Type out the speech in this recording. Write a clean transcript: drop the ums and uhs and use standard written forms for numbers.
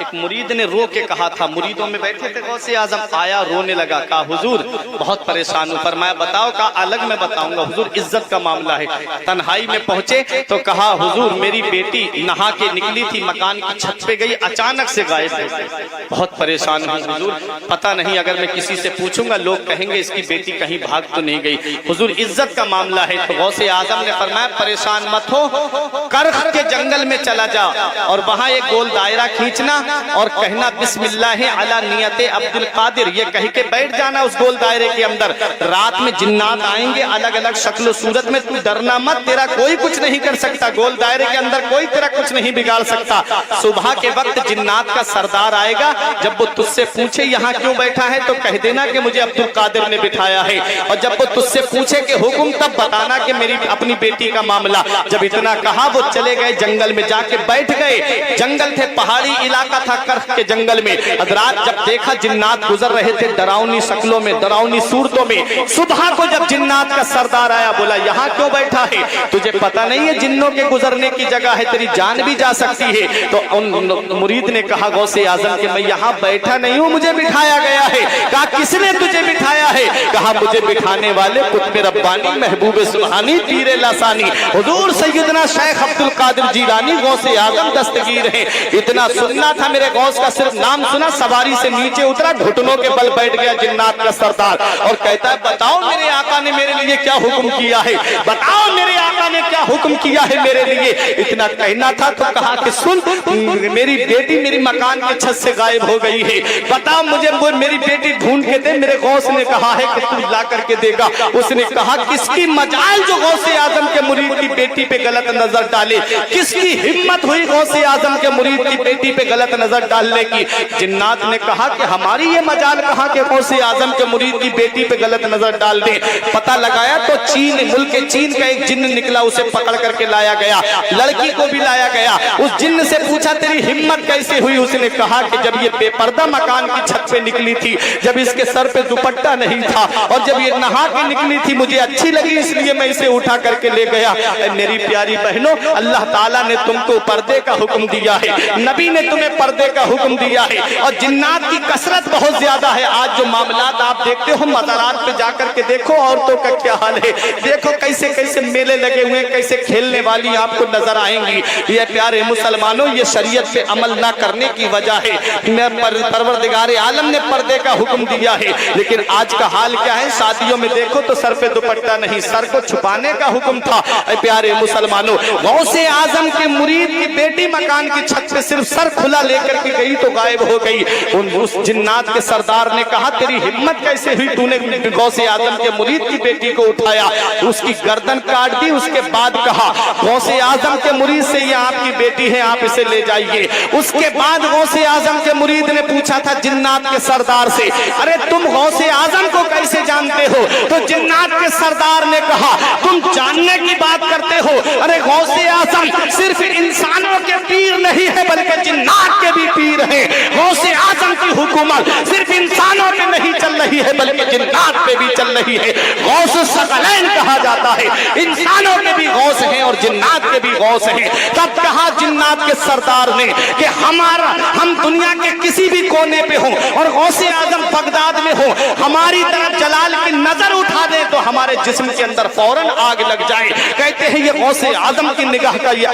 एक मुरीद ने रो के कहा था, मुरीदों में बैठे थे गौसे आजम, आया रोने लगा, कहा हुजूर बहुत परेशान हूं। फरमाया बताओ, कहा अलग में बताऊंगा हुजूर, इज्जत का मामला है। तन्हाई में पहुंचे तो कहा हुजूर मेरी बेटी नहा के निकली थी, मकान की छत पे गई, अचानक से गायब हो गई, बहुत परेशान हूं हुजूर, पता नहीं अगर मैं किसी से पूछूंगा लोग कहेंगे इसकी बेटी कहीं भाग तो नहीं गई, हुजूर इज्जत का मामला है। तो गौसे आजम ने फरमाया परेशान मत हो, करख के जंगल में चला जा और वहां एक गोल दायरा खींचना और कहना बिस्मिल्लाह अला नियत अब्दुल कादिर, ये कह के बैठ जाना उस गोल दायरे के अंदर। रात में जिन्नात आएंगे अलग अलग शक्ल सूरत में, तू डरना मत, तेरा कोई कुछ नहीं कर सकता, गोल दायरे के अंदर कोई तेरा कुछ नहीं बिगाड़ सकता। सुबह के वक्त जिन्नात का सरदार आएगा, जब वो तुझसे पूछे यहाँ क्यों बैठा है तो कह देना कि मुझे अब्दुल कादिर ने बिठाया है, और जब वो तुझसे पूछे कि हुक्म तब बताना कि मेरी अपनी बेटी का मामला। जब इतना कहा वो चले गए जंगल में, जाके बैठ गए। जंगल थे, पहाड़ी इलाका था, करख के जंगल में। रात जब देखा जिन्नात गुजर रहे थे डरावनी शक्लों में, डरावनी सूरतों में। सुबह को जब जिन्नात का सरदार आया, बोला यहाँ क्यों बैठा है, तुझे पता नहीं है जिन्नों के गुजरने की जगह है, तेरी जान भी जा सकती है। तो उन मुरीद ने कहा गौसे आजम कि मैं यहाँ बैठा नहीं हूँ, मुझे बिठाया गया है। कहा किसने तुझे बिठाया है, कहा मुझे बिठाने वाले कुतुब रब्बानी महबूब सुबहानी पीरे लासानी हुजूर सैयदना शेख अब्दुल कादिर जीलानी गौसे आजम दस्तगीर हैं। इतना सुनना था मेरे गौस का, सिर्फ नाम सुना, सवारी से नीचे उतरा, घुटनों के बल बैठ गया जिन्नात का सरदार और कहता है बताओ मेरे आका ने मेरे लिए क्या हुक्म किया है, बताओ मेरे आका ने क्या हुक्म किया है मेरे लिए। इतना कहना था तो कहा कि सुन मेरी बेटी मेरी मकान की छत से गायब हो गई है, बताओ मुझे मेरी बेटी ढूंढ के दे। मेरे गौस ने कहा है कि तू ला करके देगा। उसने कहा किसकी मजाल जो गौसे आजम के मुरीद की बेटी पे गलत नजर डाले, किसकी हिम्मत हुई गौसे आजम के मुरीद की बेटी पे गलत नजर डालने की। जिन्नात ने कहा कि हमारी ये मजाल कहा कि गौसे आजम के मुरीद की बेटी पे गलत नजर डाल दे। पता लगाया तो चीन, मुल्क चीन का एक जिन्न निकला, उसे पकड़ करके लाया गया, लड़की को भी लाया गया। उस जिन्न से पूछा तेरी हिम्मत कैसे हुई, उसने कहा कि जब ये बेपर्दा मकान की छत पे निकली थी, जब इसके सर पे दुपट्टा नहीं था और जब ये नहा के निकली थी, मुझे अच्छी लगी इसलिए मैं इसे उठा करके ले गया। मेरी प्यारी बहनों, अल्लाह ताला ने तुमको पर्दे का हुक्म दिया है, नबी ने तुम्हें पर्दे का हुक्म दिया है और जिन्नात की कसरत बहुत ज्यादा है। आज जो मामलात आप देखते हो मज़ारात पे जाकर के देखो औरतों का क्या हाल है, देखो कैसे कैसे मेले लगे हुए, कैसे खेलने वाली आपको नजर आएंगी। ये प्यारे मुसलमानों, ये शरीयत पे अमल ना करने की वजह है। परवरदिगार आलम ने पर्दे का हुक्म दिया है, लेकिन आज का हाल क्या है, शादियों में देखो तो सर पे दुपट्टा नहीं, सर को छुपाने का हुक्म था। प्यारे मुसलमानों, गौसे आजम के मुरीद की बेटी मकान की छत पे सिर्फ सर खुला लेकर के गई तो गायब हो गई। उस जिन्नात के सरदार ने कहा तेरी हिम्मत कैसे हुई, तूने गौसे आजम के मुरीद की बेटी को उठाया, उसकी गर्दन काट दी। उसके बाद कहा गौसे आजम के मुरीद से ये आपकी बेटी है, आप इसे ले जाइए। उसके बाद गौसे आजम के मुरीद ने पूछा था जिन्नात के सरदार से, अरे तुम गौसे आजम को कैसे जानते हो? तो जिन्नात के सरदार ने कहा तुम जानने की बात करते हो, अरे गौसे आजम सिर्फ इंसानों के पीर नहीं है बल्कि जिन्नात के भी पीर हैं। गौसे आजम की हुकूमत सिर्फ इंसानों पे नहीं चल रही है बल्कि जिन्नात पे भी चल रही है। गौस सकलैन कहा जाता है, इंसानों के भी गौस हैं और जिन्नात के भी गौस हैं। तब कहा जिन्नात के सरदार ने कि हम दुनिया के किसी भी कोने पे हो और गौसे आजम बगदाद में हो, हमारी तरफ जलाल की नजर उठा दे तो हमारे जिस्म के अंदर फौरन आग लग जाए। कहते हैं ये गौसे आजम की निगाह का ये